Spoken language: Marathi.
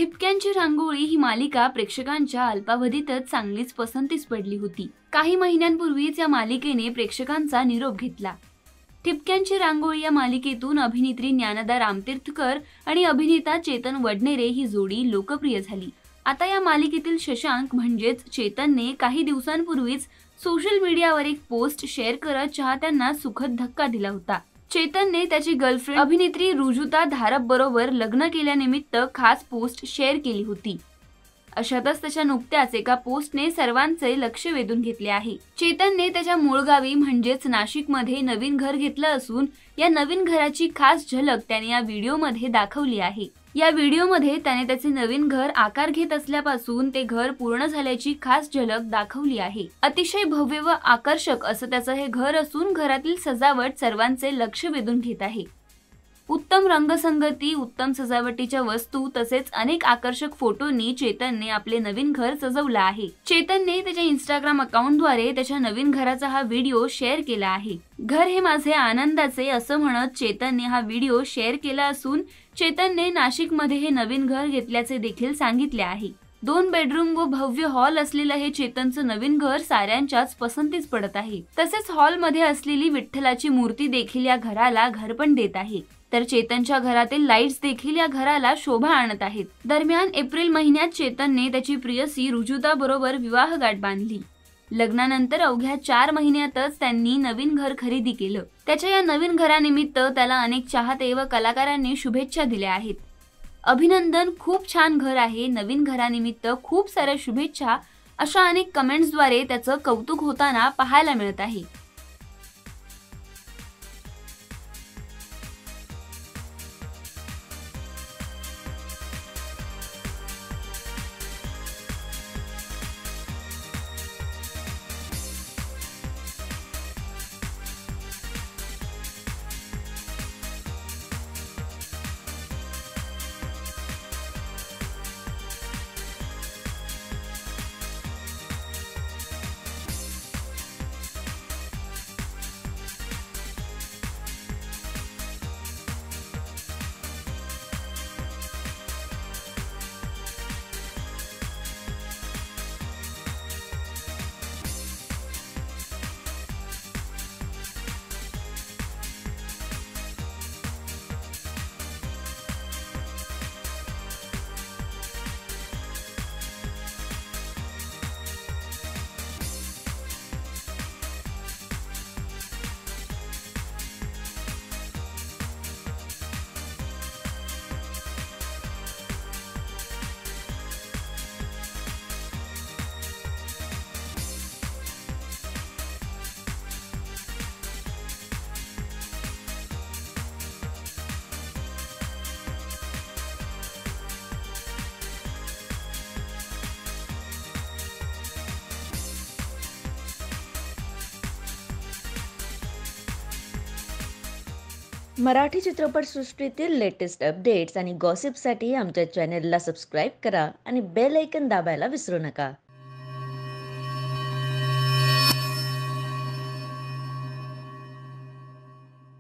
ठिपक्यांची रांगोळी ही मालिका प्रेक्षकांच्या अल्पावधीतच चांगलीच पसंतीस पडली होती। काही महिन्यांपूर्वीच या मालिकेने प्रेक्षकांचा निरोप घेतला। ठिपक्यांची रांगोळी या मालिकेतून अभिनेत्री ज्ञानदा रामतीर्थकर आणि अभिनेता चेतन वडनेरे ही जोडी लोकप्रिय झाली। आता या मालिकेतील शशांक म्हणजेच चेतनने काही दिवसांपूर्वीच सोशल मीडियावर एक पोस्ट शेअर करत चाहत्यांना सुखद धक्का दिला होता। चेतनने त्याची गर्लफ्रेंड अभिनेत्री रुजुता धारप बरोबर लग्न केल्यानिमित्त खास पोस्ट शेअर केली होती। अशातच त्याच्या नुकत्याच एका पोस्टने सर्वांचे लक्ष वेधून घेतले आहे। चेतनने त्याच्या मूळ गावी म्हणजेच नाशिकमध्ये नवीन घर घेतलं असून या नवीन घराची खास झलक त्याने या व्हिडिओमध्ये दाखवली आहे। या व्हिडिओमध्ये त्याने त्याचे नवीन घर आकार घेत असल्यापासून ते घर पूर्ण झाल्याची खास झलक दाखवली आहे। अतिशय भव्य व आकर्षक असं त्याचं हे घर असून घरातील सजावट सर्वांचे लक्ष वेधून घेत आहे। उत्तम रंगसंगती, उत्तम सजावटीच्या वस्तू तसेच अनेक आकर्षक फोटोंनी चेतनने आपले नवीन घर सजवलं आहे। चेतनने त्याच्या इंस्टाग्राम अकाउंटद्वारे त्याच्या नवीन घराचा हा व्हिडिओ शेअर केला आहे। घर हे माझे आनंदाचे असं म्हणत चेतनने हा व्हिडिओ शेअर केला असून चेतनने नाशिकमध्ये हे नवीन घर घेतल्याचे देखील सांगितले आहे। 2 बेडरूम व भव्य हॉल असलेलं हे चेतनचं नवीन घर साऱ्यांच्याच पसंतीस पडत आहे। तसेच हॉलमध्ये असलेली विठ्ठलाची मूर्ती देखील या घराला घरपण देत आहे। तर चेतनच्या घरातील लाईट्स देखील या घराला शोभा आणत आहेत। दरम्यान एप्रिल महिन्यात चेतनने त्याची प्रियसी रुजुता बरोबर विवाहगाठ बांधली। लग्नानंतर अवघ्या 4 महिन्यातच त्यांनी नवीन घर खरेदी केलं। त्याच्या या नवीन घरानिमित्त त्याला अनेक चाहते व कलाकारांनी शुभेच्छा दिल्या आहेत। अभिनंदन, खूप छान घर आहे, नवीन घरानिमित्त खूप साऱ्या शुभेच्छा, अशा अनेक कमेंट्सद्वारे त्याचं कौतुक होताना पाहायला मिळत आहे। मराठी चित्रपटसृष्टीतील लेटेस्ट अपडेट्स आणि गॉसिपसाठी आमच्या चॅनेलला सबस्क्राईब करा आणि बेल आयकॉन दाबायला विसरू नका।